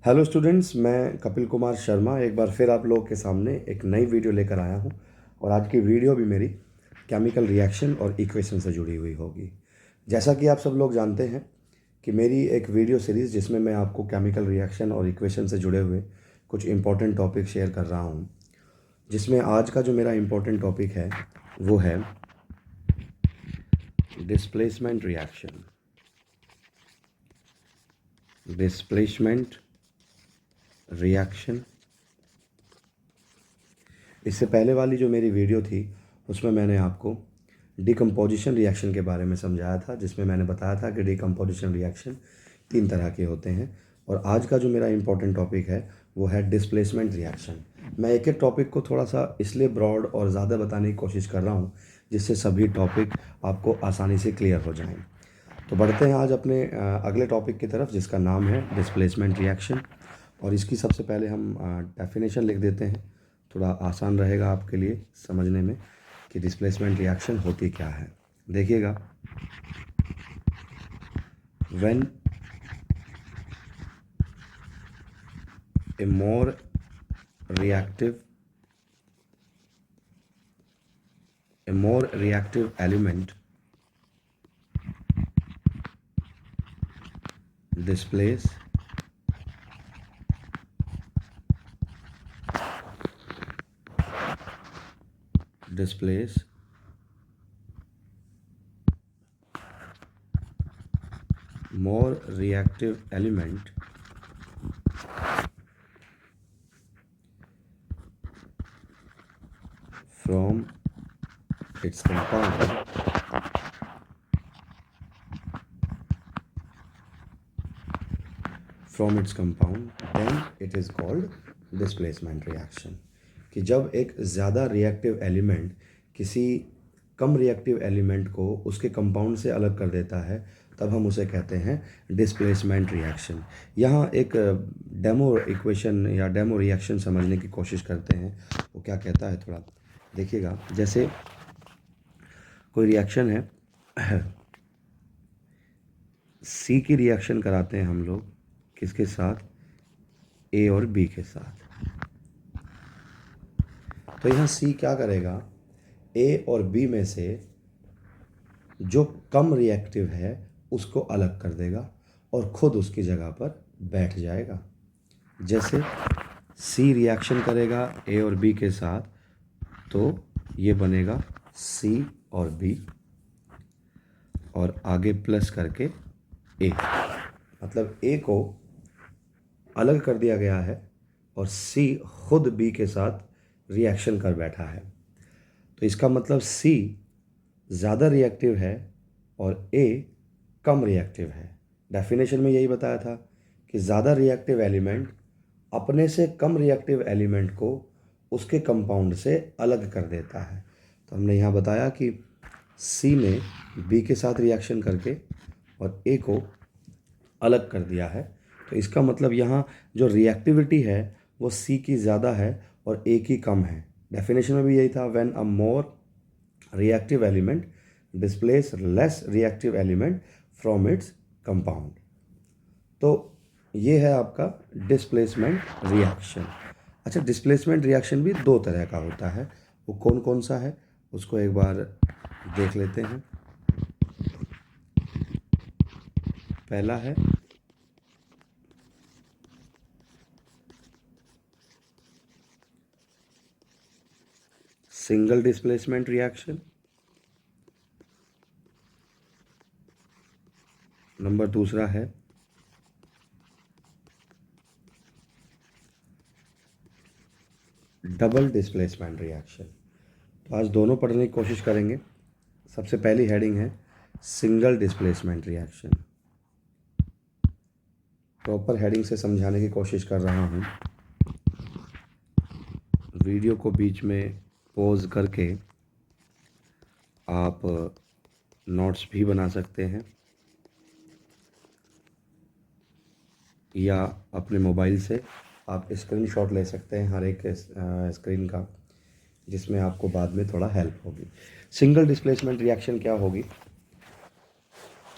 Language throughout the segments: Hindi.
हेलो स्टूडेंट्स, मैं कपिल कुमार शर्मा एक बार फिर आप लोगों के सामने एक नई वीडियो लेकर आया हूं। और आज की वीडियो भी मेरी केमिकल रिएक्शन और इक्वेशन से जुड़ी हुई होगी। जैसा कि आप सब लोग जानते हैं कि मेरी एक वीडियो सीरीज़ जिसमें मैं आपको केमिकल रिएक्शन और इक्वेशन से जुड़े हुए कुछ इंपॉर्टेंट टॉपिक शेयर कर रहा हूं, जिसमें आज का जो मेरा इंपॉर्टेंट टॉपिक है वो है डिस्प्लेसमेंट रिएक्शन। Displacement reaction. इससे पहले वाली जो मेरी वीडियो थी उसमें मैंने आपको डिकम्पोजिशन रिएक्शन के बारे में समझाया था, जिसमें मैंने बताया था कि डिकम्पोजिशन रिएक्शन 3 तरह के होते हैं। और आज का जो मेरा इंपॉर्टेंट टॉपिक है वो है डिस्प्लेसमेंट रिएक्शन। मैं एक एक टॉपिक को थोड़ा सा इसलिए ब्रॉड और ज़्यादा बताने की कोशिश कर रहा हूँ जिससे सभी टॉपिक आपको आसानी से क्लियर हो जाएं। तो बढ़ते हैं आज अपने अगले टॉपिक की तरफ, जिसका नाम है डिस्प्लेसमेंट रिएक्शन। और इसकी सबसे पहले हम डेफिनेशन लिख देते हैं, थोड़ा आसान रहेगा आपके लिए समझने में कि डिस्प्लेसमेंट रिएक्शन होती क्या है। देखिएगा, when A more reactive element displace more reactive element from its compound then it is called displacement reaction। कि जब एक ज़्यादा रिएक्टिव एलिमेंट किसी कम रिएक्टिव एलिमेंट को उसके कंपाउंड से अलग कर देता है तब हम उसे कहते हैं डिस्प्लेसमेंट रिएक्शन। यहाँ एक डेमो इक्वेशन या डेमो रिएक्शन समझने की कोशिश करते हैं। वो क्या कहता है, थोड़ा देखिएगा। जैसे कोई रिएक्शन है, सी की रिएक्शन कराते हैं हम लोग किसके साथ, ए और बी के साथ। तो यहाँ सी क्या करेगा, ए और बी में से जो कम रिएक्टिव है उसको अलग कर देगा और खुद उसकी जगह पर बैठ जाएगा। जैसे सी रिएक्शन करेगा ए और बी के साथ तो ये बनेगा सी और बी, और आगे प्लस करके ए, मतलब ए को अलग कर दिया गया है और सी खुद बी के साथ रिएक्शन कर बैठा है। तो इसका मतलब सी ज़्यादा रिएक्टिव है और ए कम रिएक्टिव है। डेफिनेशन में यही बताया था कि ज़्यादा रिएक्टिव एलिमेंट अपने से कम रिएक्टिव एलिमेंट को उसके कंपाउंड से अलग कर देता है। तो हमने यहाँ बताया कि सी ने बी के साथ रिएक्शन करके और ए को अलग कर दिया है। तो इसका मतलब यहाँ जो रिएक्टिविटी है वो सी की ज़्यादा है और ए की कम है। डेफिनेशन में भी यही था, when a more reactive element displace less reactive element from its compound. तो ये है आपका डिस्प्लेसमेंट रिएक्शन। अच्छा, डिस्प्लेसमेंट रिएक्शन भी 2 तरह का होता है। वो कौन कौन सा है उसको एक बार देख लेते हैं। पहला है सिंगल डिस्प्लेसमेंट रिएक्शन, नंबर दूसरा है डबल डिस्प्लेसमेंट रिएक्शन। तो आज दोनों पढ़ने की कोशिश करेंगे। सबसे पहली हेडिंग है single displacement reaction. Proper heading से समझाने की कोशिश कर रहा हूँ। वीडियो को बीच में पॉज करके आप नोट्स भी बना सकते हैं या अपने मोबाइल से आप स्क्रीनशॉट ले सकते हैं हर एक स्क्रीन का, जिसमें आपको बाद में थोड़ा हेल्प होगी। सिंगल डिस्प्लेसमेंट रिएक्शन क्या होगी,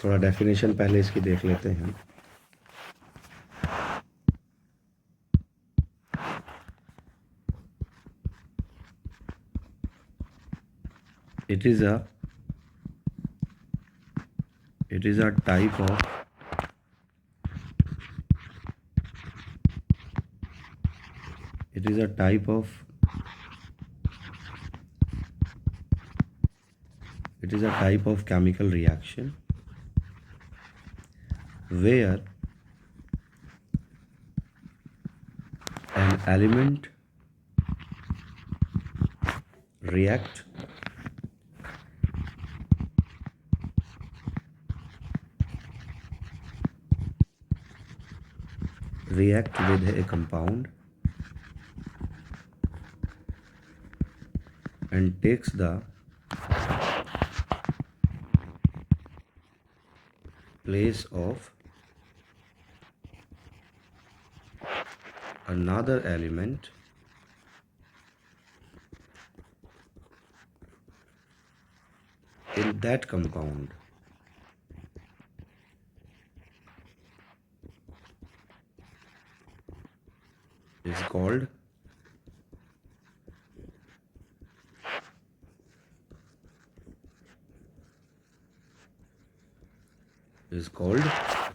थोड़ा डेफिनेशन पहले इसकी देख लेते हैं। it is a type of chemical reaction where an element react with a compound and takes the place of another element in that compound is called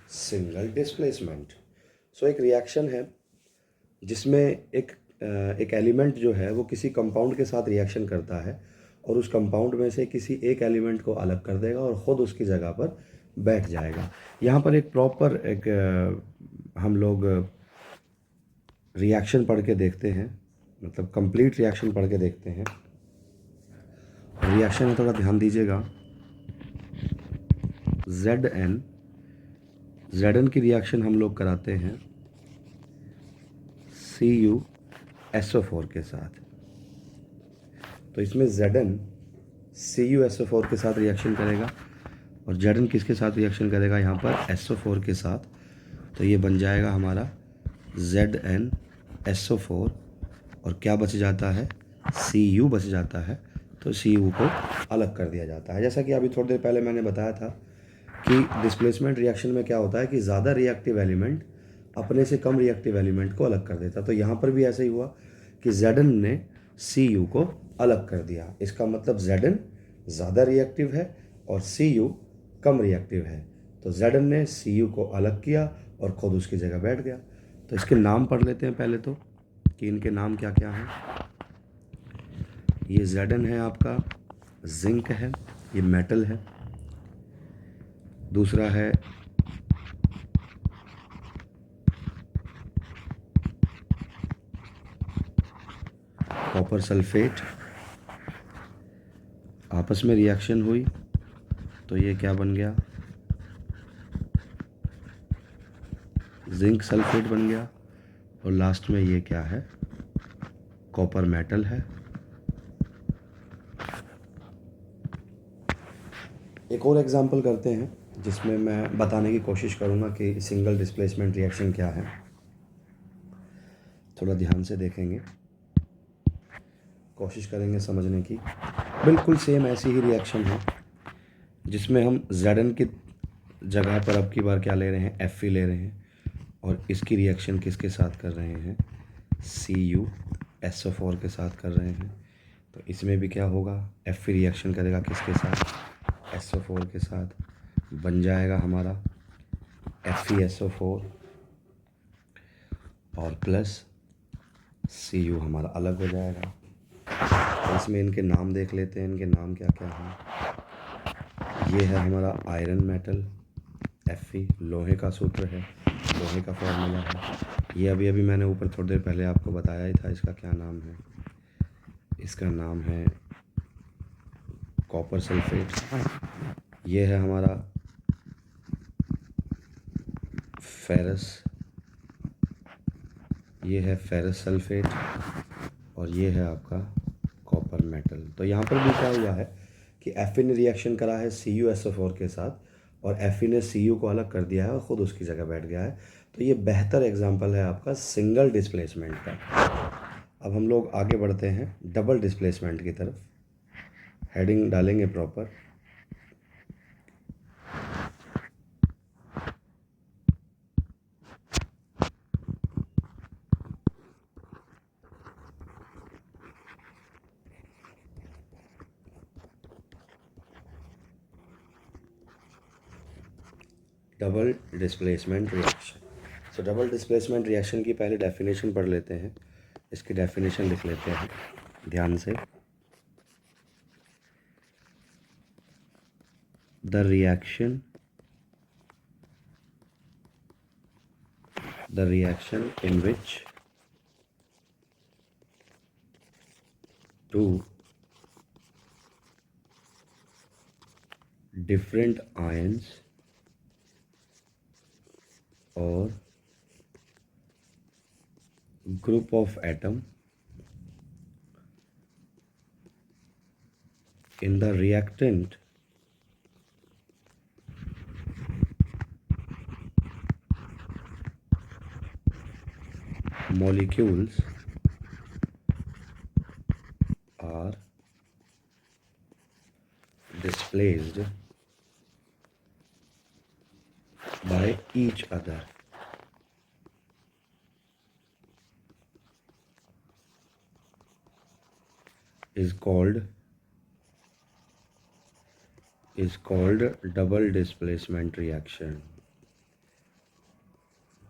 single displacement. So एक रिएक्शन है जिसमें एक एलिमेंट जो है वो किसी कंपाउंड के साथ रिएक्शन करता है और उस कंपाउंड में से किसी एक एलिमेंट को अलग कर देगा और ख़ुद उसकी जगह पर बैठ जाएगा। यहाँ पर एक प्रॉपर हम लोग रिएक्शन पढ़ के देखते हैं, मतलब कंप्लीट रिएक्शन पढ़ के देखते हैं। रिएक्शन में थोड़ा ध्यान दीजिएगा। Zn की रिएक्शन हम लोग कराते हैं CuSO4 के साथ। तो इसमें Zn CuSO4 के साथ रिएक्शन करेगा और Zn किसके साथ रिएक्शन करेगा? यहाँ पर SO4 के साथ। तो ये बन जाएगा हमारा ZnSO4 और क्या बच जाता है? Cu बच जाता है। तो Cu को अलग कर दिया जाता है। जैसा कि अभी थोड़ी देर पहले मैंने बताया था कि डिस्प्लेसमेंट रिएक्शन में क्या होता है कि ज़्यादा रिएक्टिव एलिमेंट अपने से कम रिएक्टिव एलिमेंट को अलग कर देता। तो यहाँ पर भी ऐसा ही हुआ कि Zn ने Cu को अलग कर दिया। इसका मतलब Zn ज़्यादा रिएक्टिव है और Cu कम रिएक्टिव है। तो Zn ने Cu को अलग किया और ख़ुद उसकी जगह बैठ गया। तो इसके नाम पढ़ लेते हैं पहले तो कि इनके नाम क्या क्या हैं। ये Zn है आपका, जिंक है, ये मेटल है। दूसरा है कॉपर सल्फेट, आपस में रिएक्शन हुई तो ये क्या बन गया? जिंक सल्फेट बन गया। और लास्ट में ये क्या है? कॉपर मेटल है। एक और एग्जांपल करते हैं जिसमें मैं बताने की कोशिश करूँगा कि सिंगल डिस्प्लेसमेंट रिएक्शन क्या है। थोड़ा ध्यान से देखेंगे, कोशिश करेंगे समझने की। बिल्कुल सेम ऐसी ही रिएक्शन है जिसमें हम Zn की जगह पर अब की बार क्या ले रहे हैं? Fe ले रहे हैं और इसकी रिएक्शन किसके साथ कर रहे हैं? CuSO4 के साथ कर रहे हैं। तो इसमें भी क्या होगा? Fe रिएक्शन करेगा किसके साथ? SO4 के साथ। बन जाएगा हमारा FeSO4 और प्लस Cu हमारा अलग हो जाएगा। तो इसमें इनके नाम देख लेते हैं, इनके नाम क्या क्या हैं। ये है हमारा आयरन मेटल Fe, लोहे का सूत्र है, लोहे का फॉर्मूला है। ये अभी अभी मैंने ऊपर थोड़ी देर पहले आपको बताया ही था। इसका क्या नाम है? इसका नाम है कॉपर सल्फेट। ये है हमारा फेरस, ये है फेरस सल्फेट और ये है आपका कॉपर मेटल। तो यहाँ पर भी क्या हुआ है कि Fe ने रिएक्शन करा है CuSO4 के साथ और Fe ने Cu को अलग कर दिया है और ख़ुद उसकी जगह बैठ गया है। तो ये बेहतर एग्जांपल है आपका सिंगल डिस्प्लेसमेंट का। अब हम लोग आगे बढ़ते हैं डबल डिस्प्लेसमेंट की तरफ। हेडिंग डालेंगे प्रॉपर। Double displacement reaction. सो डबल डिस्प्लेसमेंट रिएक्शन की पहले डेफिनेशन पढ़ लेते हैं। इसकी डेफिनेशन लिख लेते हैं ध्यान से। The reaction in which two different ions or group of atom in the reactant molecules are displaced by each other is called double displacement reaction.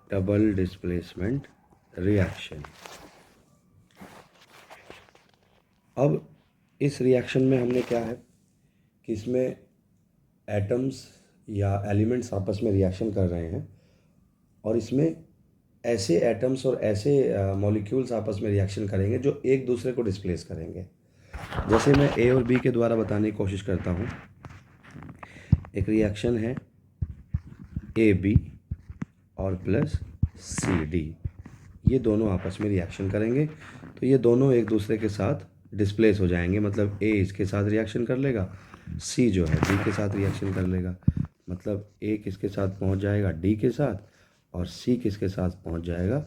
Double displacement reaction. अब इस रिएक्शन में हमने क्या है कि इसमें एटम्स या एलिमेंट्स आपस में रिएक्शन कर रहे हैं और इसमें ऐसे एटम्स और ऐसे मॉलिक्यूल्स आपस में रिएक्शन करेंगे जो एक दूसरे को डिस्प्लेस करेंगे। जैसे मैं ए और बी के द्वारा बताने की कोशिश करता हूँ। एक रिएक्शन है ए बी और प्लस सी डी, ये दोनों आपस में रिएक्शन करेंगे तो ये दोनों एक दूसरे के साथ डिस्प्लेस हो जाएंगे। मतलब ए इसके साथ रिएक्शन कर लेगा, सी जो है डी के साथ रिएक्शन कर लेगा। मतलब ए किसके साथ पहुंच जाएगा, डी के साथ, और सी किसके साथ पहुंच जाएगा,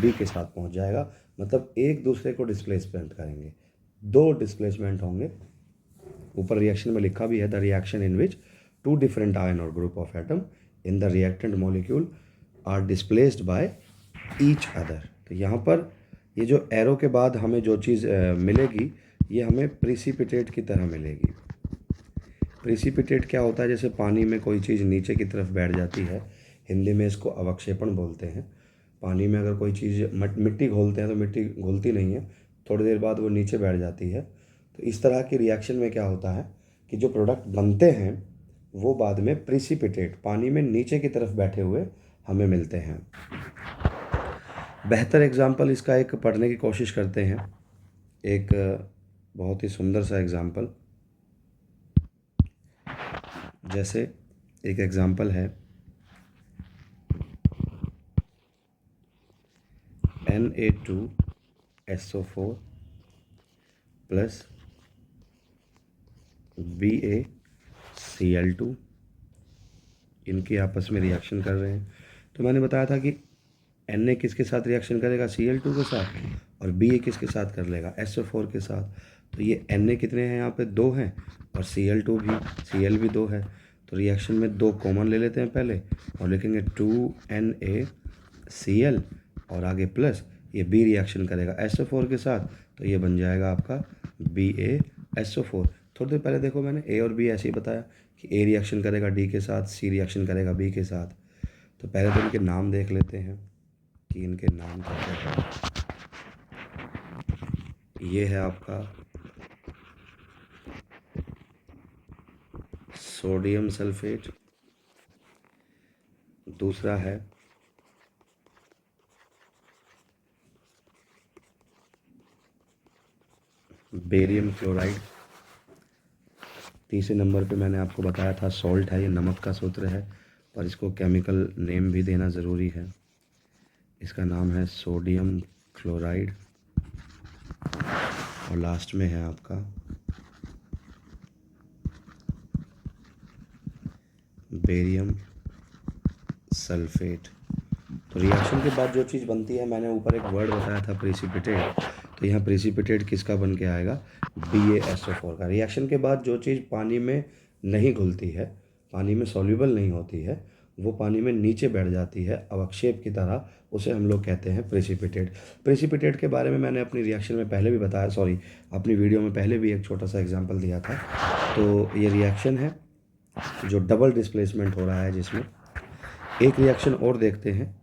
बी के साथ पहुंच जाएगा। मतलब एक दूसरे को डिस्प्लेसमेंट करेंगे, दो डिस्प्लेसमेंट होंगे। ऊपर रिएक्शन में लिखा भी है, the reaction in which two different ion or group of atom in the reactant molecule are displaced by each other. तो यहाँ पर ये जो एरो के बाद हमें जो चीज़ मिलेगी ये हमें प्रिसिपिटेट की तरह मिलेगी। प्रिसिपिटेट क्या होता है, जैसे पानी में कोई चीज़ नीचे की तरफ बैठ जाती है, हिंदी में इसको अवक्षेपण बोलते हैं। पानी में अगर कोई चीज़ मिट्टी घोलते हैं तो मिट्टी घुलती नहीं है, थोड़ी देर बाद वो नीचे बैठ जाती है। तो इस तरह की रिएक्शन में क्या होता है कि जो प्रोडक्ट बनते हैं वो बाद में प्रिसिपिटेट पानी में नीचे की तरफ बैठे हुए हमें मिलते हैं। बेहतर एग्जाम्पल इसका एक पढ़ने की कोशिश करते हैं, एक बहुत ही सुंदर सा एग्जाम्पल। जैसे एक एग्जाम्पल है Na2SO4 प्लस BaCl2, इनकी आपस में रिएक्शन कर रहे हैं। तो मैंने बताया था कि Na किसके साथ रिएक्शन करेगा, Cl2 के साथ, और Ba किसके साथ कर लेगा, SO4 के साथ। तो ये Na कितने हैं, यहाँ पे 2 हैं, और Cl2 भी, Cl भी 2 है। तो रिएक्शन में 2 कॉमन ले लेते हैं पहले और लिखेंगे 2NaCl और आगे प्लस, ये B रिएक्शन करेगा SO4 के साथ, तो ये बन जाएगा आपका BaSO4। थोड़ी देर पहले देखो मैंने A और B ऐसे ही बताया कि A रिएक्शन करेगा D के साथ, C रिएक्शन करेगा B के साथ। तो पहले तो इनके नाम देख लेते हैं कि इनके नाम क्या हैं। ये है आपका सोडियम सल्फेट, दूसरा है बेरियम क्लोराइड, तीसरे नंबर पे मैंने आपको बताया था सॉल्ट है, ये नमक का सूत्र है पर इसको केमिकल नेम भी देना ज़रूरी है। इसका नाम है सोडियम क्लोराइड, और लास्ट में है आपका बेरियम सल्फेट। तो रिएक्शन के बाद जो चीज़ बनती है, मैंने ऊपर एक वर्ड बताया था प्रिसिपिटेट, तो यहाँ प्रिसिपिटेट किसका बन के आएगा, BaSO4 का। रिएक्शन के बाद जो चीज़ पानी में नहीं घुलती है, पानी में सॉल्यूबल नहीं होती है, वो पानी में नीचे बैठ जाती है अवक्षेप की तरह, उसे हम लोग कहते हैं प्रिसिपिटेट। प्रिसिपिटेट के बारे में मैंने अपनी रिएक्शन में पहले भी बताया, अपनी वीडियो में पहले भी एक छोटा सा एग्जाम्पल दिया था। तो ये रिएक्शन है जो डबल डिस्प्लेसमेंट हो रहा है, जिसमें एक रिएक्शन और देखते हैं,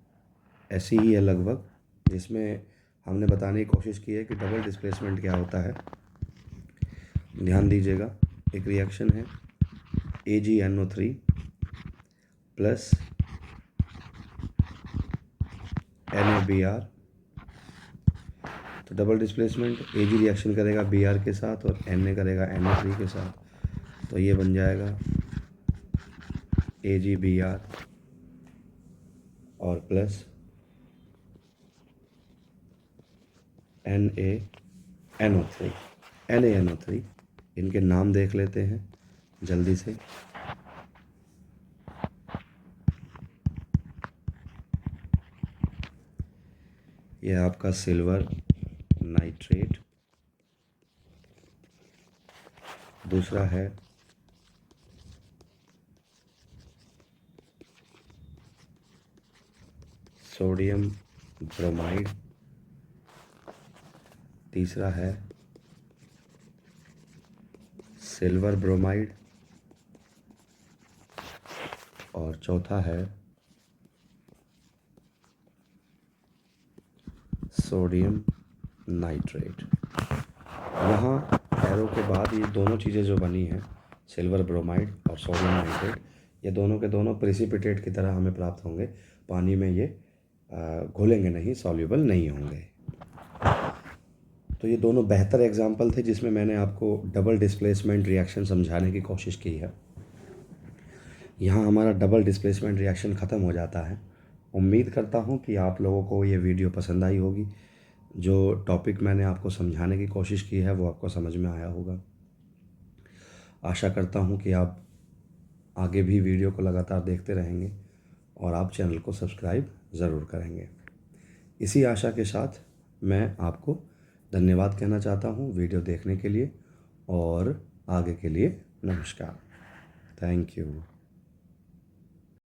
ऐसी ही है लगभग, जिसमें हमने बताने की कोशिश की है कि डबल डिस्प्लेसमेंट क्या होता है। ध्यान दीजिएगा, एक रिएक्शन है AgNO3 प्लस NaBr। तो डबल डिस्प्लेसमेंट, Ag रिएक्शन करेगा Br के साथ और Na करेगा NO3 के साथ, तो ये बन जाएगा AgBr और प्लस NaNO3। इनके नाम देख लेते हैं जल्दी से। यह आपका सिल्वर नाइट्रेट, दूसरा है सोडियम ब्रोमाइड, तीसरा है सिल्वर ब्रोमाइड और चौथा है सोडियम नाइट्रेट। यहाँ एरो के बाद ये दोनों चीज़ें जो बनी हैं, सिल्वर ब्रोमाइड और सोडियम नाइट्रेट, ये दोनों के दोनों प्रेसिपिटेट की तरह हमें प्राप्त होंगे। पानी में ये घुलेंगे नहीं, सॉल्युबल नहीं होंगे। तो ये दोनों बेहतर एग्जाम्पल थे जिसमें मैंने आपको डबल डिस्प्लेसमेंट रिएक्शन समझाने की कोशिश की है। यहाँ हमारा डबल डिस्प्लेसमेंट रिएक्शन ख़त्म हो जाता है। उम्मीद करता हूँ कि आप लोगों को ये वीडियो पसंद आई होगी। जो टॉपिक मैंने आपको समझाने की कोशिश की है वो आपको समझ में आया होगा। आशा करता हूँ कि आप आगे भी वीडियो को लगातार देखते रहेंगे और आप चैनल को सब्सक्राइब ज़रूर करेंगे। इसी आशा के साथ मैं आपको धन्यवाद कहना चाहता हूँ वीडियो देखने के लिए, और आगे के लिए नमस्कार। Thank you.